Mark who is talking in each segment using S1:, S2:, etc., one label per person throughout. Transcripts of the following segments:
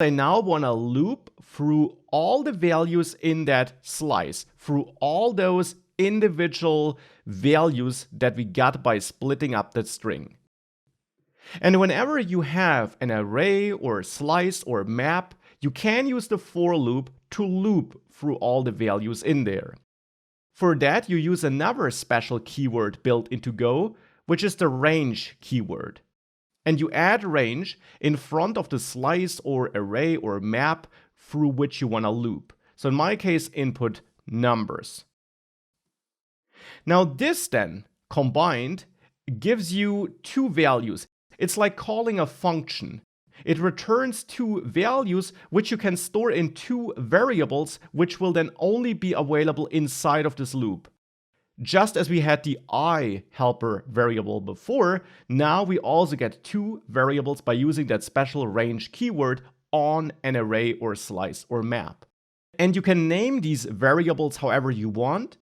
S1: I now want to loop through all the values in that slice, through all those individual values that we got by splitting up that string. And whenever you have an array or slice or map, you can use the for loop to loop through all the values in there. For that, you use another special keyword built into Go, which is the range keyword. And you add range in front of the slice or array or map through which you want to loop. So in my case, input numbers. Now this then, combined, gives you two values. It's like calling a function. It returns two values which you can store in two variables, which will then only be available inside of this loop. Just as we had the I helper variable before, now we also get two variables by using that special range keyword on an array or slice or map. And you can name these variables however you want,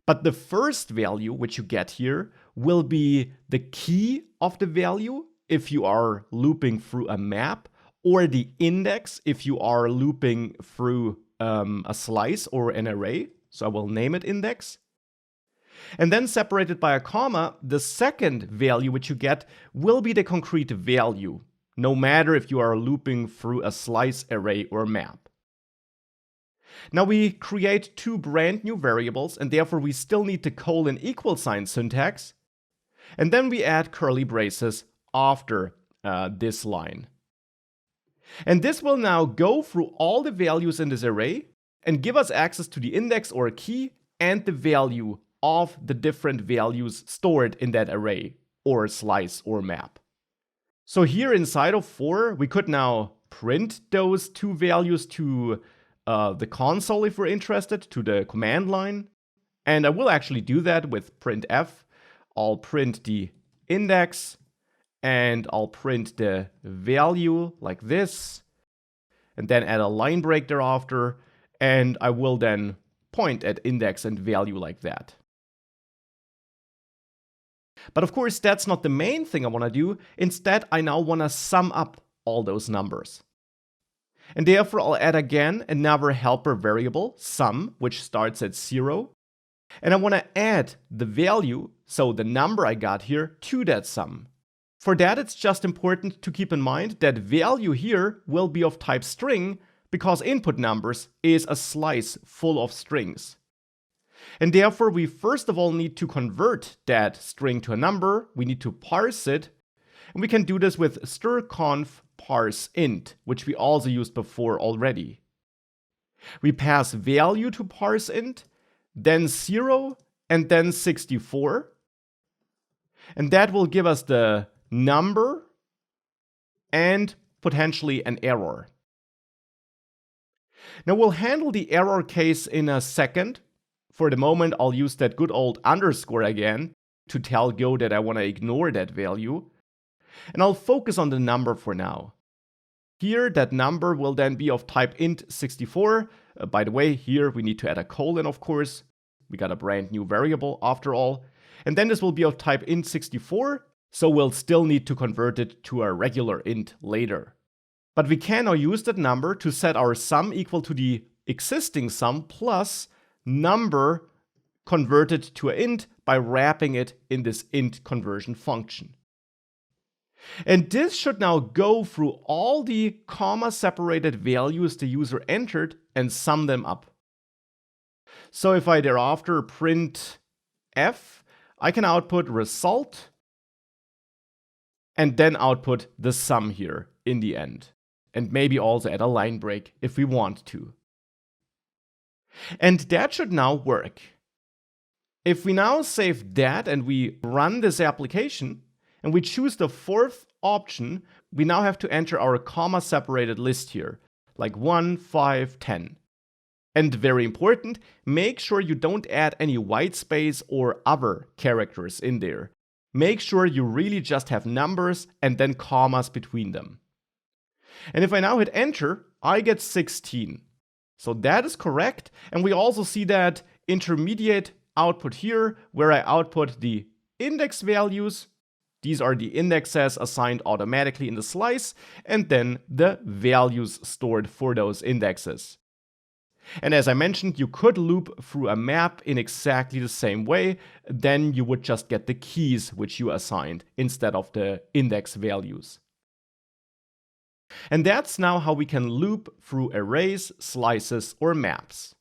S1: but the first value which you get here will be the key of the value if you are looping through a map, or the index if you are looping through a slice or an array. So I will name it index. And then separated by a comma, the second value which you get will be the concrete value, no matter if you are looping through a slice, array, or map. Now we create two brand new variables, and therefore we still need the colon equal sign syntax. And then we add curly braces after this line. And this will now go through all the values in this array and give us access to the index or key and the value of the different values stored in that array or slice or map. So here inside of for, we could now print those two values to the console if we're interested, to the command line. And I will actually do that with printf. I'll print the index and I'll print the value like this, and then add a line break thereafter, and I will then point at index and value like that. But of course, that's not the main thing I want to do. Instead, I now want to sum up all those numbers. And therefore, I'll add again another helper variable, sum, which starts at 0. And I want to add the value, so the number I got here, to that sum. For that, it's just important to keep in mind that value here will be of type string, because input numbers is a slice full of strings. And therefore, we first of all need to convert that string to a number. We need to parse it. And we can do this with strconf parse int, which we also used before already. We pass value to parse int, then 0, and then 64. And that will give us the number and potentially an error. Now we'll handle the error case in a second. For the moment, I'll use that good old underscore again to tell Go that I want to ignore that value. And I'll focus on the number for now. Here, that number will then be of type int64. By the way, here we need to add a colon, of course. We got a brand new variable after all. And then this will be of type int64. So we'll still need to convert it to a regular int later. But we can now use that number to set our sum equal to the existing sum plus number converted to an int by wrapping it in this int conversion function. And this should now go through all the comma-separated values the user entered and sum them up. So if I thereafter print f, I can output result and then output the sum here in the end. And maybe also add a line break if we want to. And that should now work. If we now save that and we run this application, and we choose the fourth option, we now have to enter our comma-separated list here, like 1, 5, 10. And very important, make sure you don't add any white space or other characters in there. Make sure you really just have numbers and then commas between them. And if I now hit enter, I get 16. So that is correct. And we also see that intermediate output here, where I output the index values These are the indexes assigned automatically in the slice, and then the values stored for those indexes. And as I mentioned, you could loop through a map in exactly the same way. Then you would just get the keys which you assigned instead of the index values. And that's now how we can loop through arrays, slices, or maps.